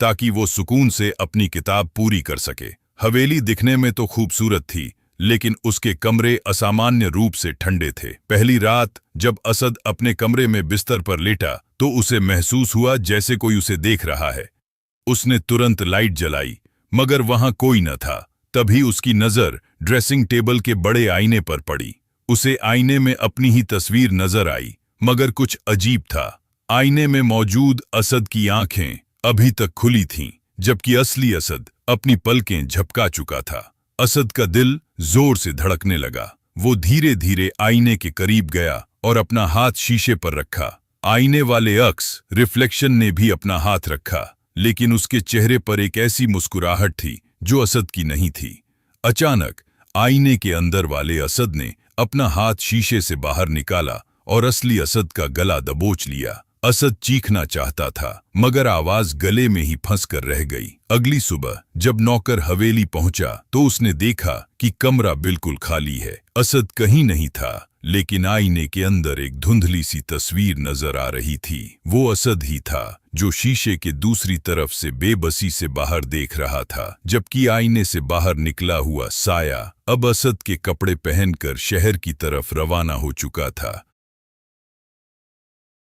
ताकि वो सुकून से अपनी किताब पूरी कर सके। हवेली दिखने में तो खूबसूरत थी, लेकिन उसके कमरे असामान्य रूप से ठंडे थे। पहली रात जब असद अपने कमरे में बिस्तर पर लेटा तो उसे महसूस हुआ जैसे कोई उसे देख रहा है। उसने तुरंत लाइट जलाई, मगर वहां कोई न था। तभी उसकी नजर ड्रेसिंग टेबल के बड़े आईने पर पड़ी। उसे आईने में अपनी ही तस्वीर नजर आई, मगर कुछ अजीब था। आईने में मौजूद असद की आंखें अभी तक खुली थीं, जबकि असली असद अपनी पलकें झपका चुका था। असद का दिल जोर से धड़कने लगा। वो धीरे धीरे आईने के करीब गया और अपना हाथ शीशे पर रखा। आईने वाले अक्स रिफ्लेक्शन ने भी अपना हाथ रखा, लेकिन उसके चेहरे पर एक ऐसी मुस्कुराहट थी जो असद की नहीं थी। अचानक आईने के अंदर वाले असद ने अपना हाथ शीशे से बाहर निकाला और असली असद का गला दबोच लिया। असद चीखना चाहता था, मगर आवाज गले में ही फंस कर रह गई। अगली सुबह जब नौकर हवेली पहुंचा तो उसने देखा कि कमरा बिल्कुल खाली है। असद कहीं नहीं था, लेकिन आईने के अंदर एक धुंधली सी तस्वीर नजर आ रही थी। वो असद ही था जो शीशे के दूसरी तरफ से बेबसी से बाहर देख रहा था, जबकि आईने से बाहर निकला हुआ साया अब असद के कपड़े पहनकर शहर की तरफ रवाना हो चुका था।